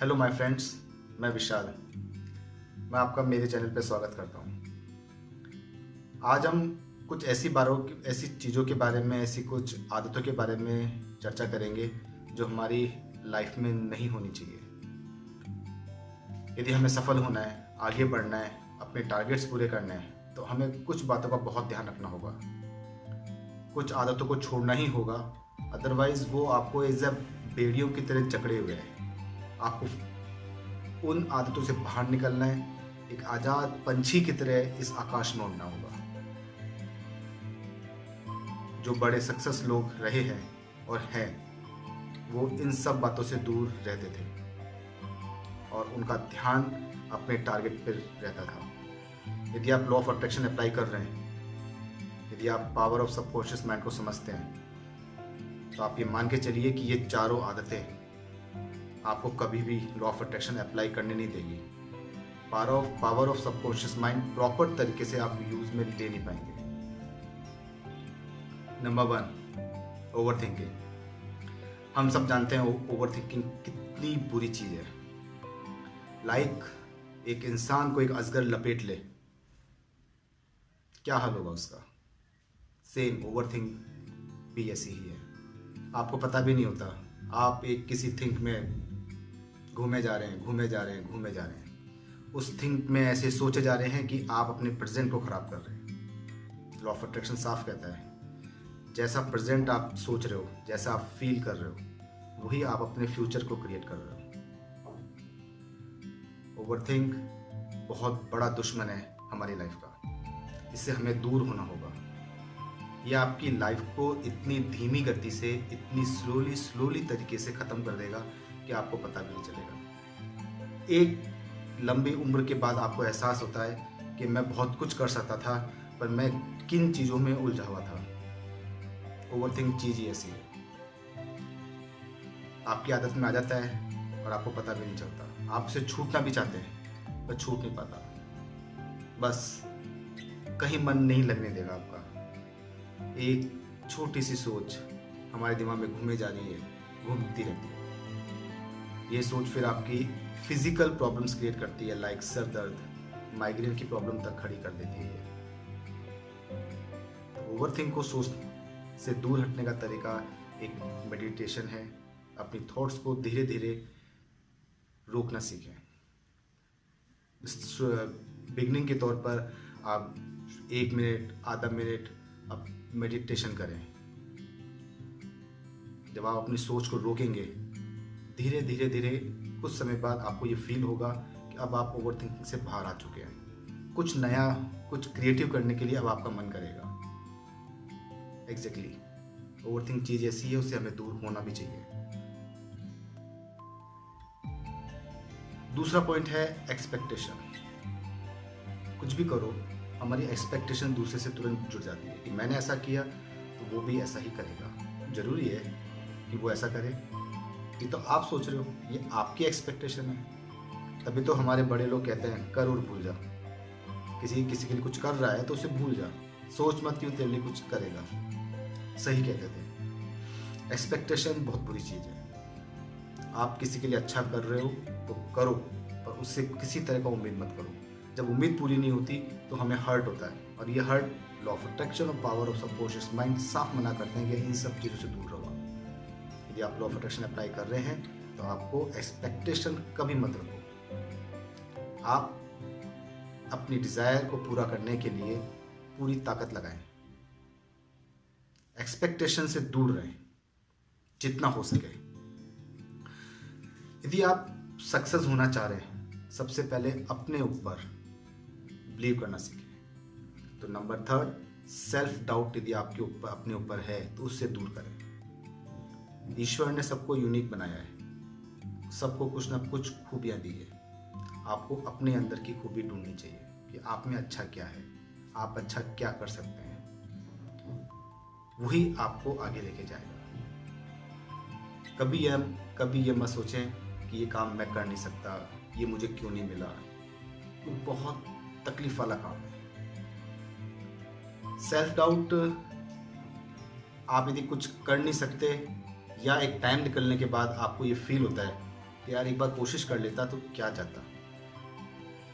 Hello my friends, मैं विशाल। मैं आपका मेरे चैनल पे स्वागत करता हूँ। आज हम कुछ ऐसी चीज़ों के बारे में, ऐसी कुछ आदतों के बारे में चर्चा करेंगे जो हमारी लाइफ में नहीं होनी चाहिए। यदि हमें सफल होना है, आगे बढ़ना है, अपने टारगेट्स पूरे करने हैं, तो हमें कुछ बातों का बहुत ध्यान रखना होगा। कुछ आदतों को छोड़ना ही होगा, अदरवाइज वो आपको एज अ बेड़ियों की तरह जकड़े हुए हैं। आपको उन आदतों से बाहर निकलना है, एक आजाद पंछी की तरह इस आकाश में उड़ना होगा। जो बड़े सक्सेस लोग रहे हैं और हैं, वो इन सब बातों से दूर रहते थे और उनका ध्यान अपने टारगेट पर रहता था। यदि आप लॉ ऑफ अट्रैक्शन अप्लाई कर रहे हैं, यदि आप पावर ऑफ सबकॉन्शियस माइंड को समझते हैं, तो आप ये मान के चलिए कि ये चारों आदतें आपको कभी भी लॉ ऑफ अट्रैक्शन अप्लाई करने नहीं देगी। Power of subconscious mind proper तरीके से आप यूज में ले नहीं पाएंगे। Number 1, over thinking. हम सब जानते हैं ओवर थिंकिंग कितनी बुरी चीज है। लाइक एक इंसान को एक अजगर लपेट ले, क्या हाल होगा उसका। सेम ओवर थिंक भी ऐसी ही है। आपको पता भी नहीं होता, आप एक किसी थिंक में घूमे जा रहे हैं। उस थिंक में ऐसे सोचे जा रहे हैं कि आप अपने प्रेजेंट को खराब कर रहे हैं। लॉ ऑफ अट्रैक्शन साफ कहता है, जैसा प्रेजेंट आप सोच रहे हो, जैसा आप फील कर रहे हो, वही आप अपने फ्यूचर को क्रिएट कर रहे हो। ओवरथिंक बहुत बड़ा दुश्मन है हमारी लाइफ का। इससे हमें दूर होना होगा। यह आपकी लाइफ को इतनी धीमी गति से, इतनी स्लोली तरीके से ख़त्म कर देगा कि आपको पता भी नहीं चलेगा। एक लंबी उम्र के बाद आपको एहसास होता है कि मैं बहुत कुछ कर सकता था, पर मैं किन चीज़ों में उलझा हुआ था। ओवरथिंक चीज़ ही ऐसी है, आपकी आदत में आ जाता है और आपको पता भी नहीं चलता। आप उसे छूटना भी चाहते हैं पर छूट नहीं पाता। बस कहीं मन नहीं लगने देगा आपका। एक छोटी सी सोच हमारे दिमाग में घूमती रहती है। ये सोच फिर आपकी फिजिकल प्रॉब्लम्स क्रिएट करती है, लाइक सर दर्द, माइग्रेन की प्रॉब्लम तक खड़ी कर देती है। ओवरथिंक को सोच से दूर हटने का तरीका एक मेडिटेशन है। अपनी थॉट्स को धीरे धीरे रोकना सीखें। बिगनिंग के तौर पर आप 1 मिनट, आधा मिनट आप मेडिटेशन करें। जब आप अपनी सोच को रोकेंगे, धीरे धीरे कुछ समय बाद आपको ये फील होगा कि अब आप ओवर थिंकिंग से बाहर आ चुके हैं। कुछ नया, कुछ क्रिएटिव करने के लिए अब आपका मन करेगा। एग्जैक्टली, ओवर थिंक चीज़ ऐसी है, उससे हमें दूर होना भी चाहिए। दूसरा पॉइंट है एक्सपेक्टेशन। कुछ भी करो, हमारी एक्सपेक्टेशन दूसरे से तुरंत जुड़ जाती है कि मैंने ऐसा किया तो वो भी ऐसा ही करेगा। जरूरी है कि वो ऐसा करे? ये तो आप सोच रहे हो, ये आपकी एक्सपेक्टेशन है। तभी तो हमारे बड़े लोग कहते हैं कर और भूल जा। किसी के लिए कुछ कर रहा है तो उसे भूल जा, सोच मत कि वो तेरे लिए कुछ करेगा। सही कहते थे। एक्सपेक्टेशन बहुत बुरी चीज़ है। आप किसी के लिए अच्छा कर रहे हो तो करो, पर उससे किसी तरह का उम्मीद मत करो। जब उम्मीद पूरी नहीं होती तो हमें हर्ट होता है, और ये हर्ट लॉ ऑफ अट्रैक्शन और पावर ऑफ सबकॉन्शियस माइंड साफ मना करते हैं कि इन सब चीज़ों से दूर रहो। यदि आप लॉ ऑफ अट्रैक्शन अप्लाई कर रहे हैं तो आपको एक्सपेक्टेशन कभी मत रखो। आप अपनी डिजायर को पूरा करने के लिए पूरी ताकत लगाएं। एक्सपेक्टेशन से दूर रहें जितना हो सके। यदि आप सक्सेस होना चाह रहे हैं, सबसे पहले अपने ऊपर बिलीव करना सीखें। तो नंबर 3, सेल्फ डाउट यदि आपके ऊपर, अपने ऊपर है, तो उससे दूर करें। ईश्वर ने सबको यूनिक बनाया है, सबको कुछ ना कुछ खूबियां दी है। आपको अपने अंदर की खूबी ढूंढनी चाहिए कि आप में अच्छा क्या है, आप अच्छा क्या कर सकते हैं। वही आपको आगे लेके जाएगा। कभी ये मत सोचें कि ये काम मैं कर नहीं सकता, ये मुझे क्यों नहीं मिला। ये बहुत तकलीफ वाला काम है। सेल्फ डाउट, आप यदि कुछ कर नहीं सकते या एक टाइम निकलने के बाद आपको ये फील होता है कि यार एक बार कोशिश कर लेता तो क्या जाता,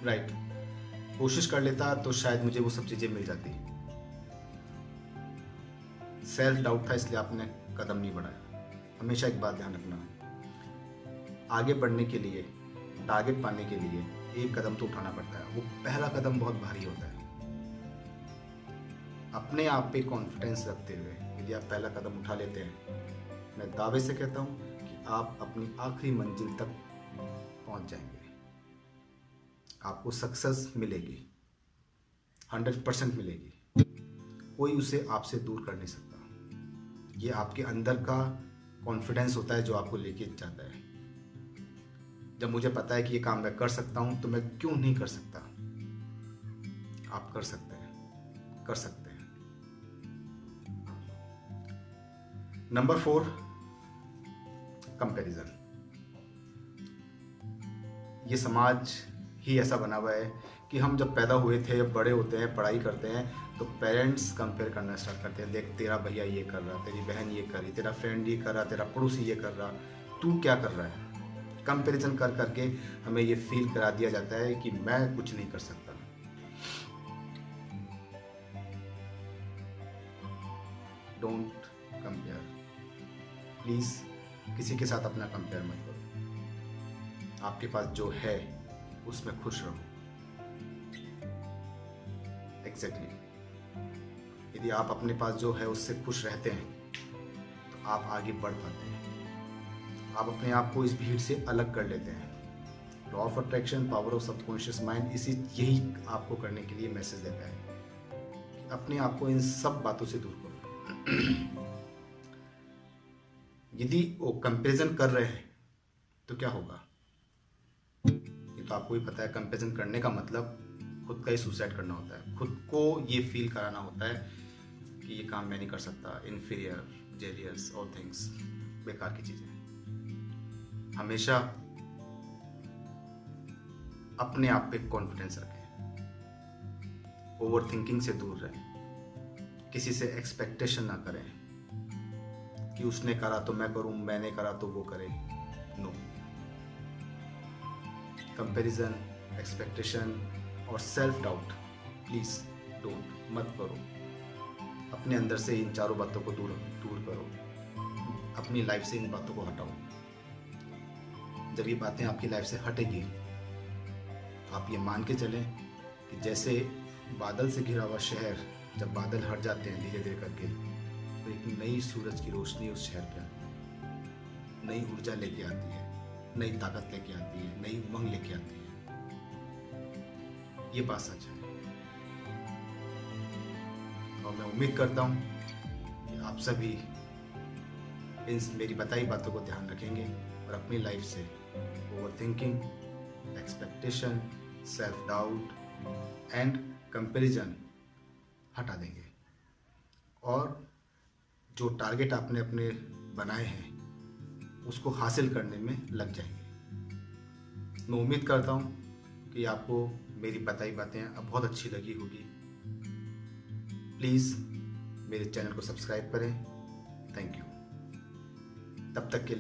राइट। कोशिश कर लेता तो शायद मुझे वो सब चीज़ें मिल जाती। सेल्फ डाउट था इसलिए आपने कदम नहीं बढ़ाया। हमेशा एक बात ध्यान रखना, आगे बढ़ने के लिए, टारगेट पाने के लिए एक कदम तो उठाना पड़ता है। वो पहला कदम बहुत भारी होता है। अपने आप पे कॉन्फिडेंस रखते हुए यदि आप पहला कदम उठा लेते हैं, मैं दावे से कहता हूँ कि आप अपनी आखिरी मंजिल तक पहुँच जाएंगे। आपको सक्सेस मिलेगी, 100% मिलेगी। कोई उसे आपसे दूर कर नहीं सकता। ये आपके अंदर का कॉन्फिडेंस होता है जो आपको लेके जाता है। जब मुझे पता है कि ये काम मैं कर सकता हूँ तो मैं क्यों नहीं कर सकता। आप कर सकते हैं, कर सकते हैं। Number 4, comparison. ये समाज ही ऐसा बना हुआ है कि हम जब पैदा हुए थे, जब बड़े होते हैं, पढ़ाई करते हैं, तो पेरेंट्स कंपेयर करना स्टार्ट करते हैं। देख तेरा भैया ये कर रहा, तेरी बहन ये कर रही, तेरा फ्रेंड ये कर रहा, तेरा पड़ोसी ये कर रहा, तू क्या कर रहा है। कंपैरिजन कर करके हमें ये फील करा दिया जाता है कि मैं कुछ नहीं कर सकता। डोंट कंपेयर, प्लीज़ किसी के साथ अपना कंपेयर मत करो। आपके पास जो है उसमें खुश रहो। एग्जैक्टली यदि आप अपने पास जो है उससे खुश रहते हैं तो आप आगे बढ़ पाते हैं। आप अपने आप को इस भीड़ से अलग कर लेते हैं। Law of attraction, power of subconscious mind यही आपको करने के लिए मैसेज देता है कि अपने आप को इन सब बातों से दूर करो। यदि वो कंपैरिजन कर रहे हैं तो क्या होगा, ये तो आपको ही पता है। कंपैरिजन करने का मतलब खुद का ही सुसाइड करना होता है। खुद को ये फील कराना होता है कि ये काम मैं नहीं कर सकता, इन्फीरियर, जेलियस और थिंग्स, बेकार की चीज़ें। हमेशा अपने आप पे कॉन्फिडेंस रखें, ओवर थिंकिंग से दूर रहें, किसी से एक्सपेक्टेशन ना करें कि उसने करा तो मैं करूं, मैंने करा तो वो करे। नो, कंपैरिजन, एक्सपेक्टेशन और सेल्फ डाउट प्लीज डोंट, मत करो। अपने अंदर से इन चारों बातों को दूर करो। अपनी लाइफ से इन बातों को हटाओ। जब ये बातें आपकी लाइफ से हटेगी, आप ये मान के चलें कि जैसे बादल से घिरा हुआ शहर, जब बादल हट जाते हैं धीरे धीरे करके, तो एक नई सूरज की रोशनी उस शहर पे आती है, नई ऊर्जा लेके आती है, नई ताकत लेके आती है, नई उमंग लेके आती है। ये बात सच है और मैं उम्मीद करता हूँ कि आप सभी इन मेरी बताई बातों को ध्यान रखेंगे और अपनी लाइफ से over thinking, expectation, self doubt and comparison हटा देंगे और जो टारगेट आपने अपने बनाए हैं उसको हासिल करने में लग जाएंगे। मैं उम्मीद करता हूँ कि आपको मेरी बताई बातें अब बहुत अच्छी लगी होगी। प्लीज़ मेरे चैनल को सब्सक्राइब करें। Thank you. तब तक के लिए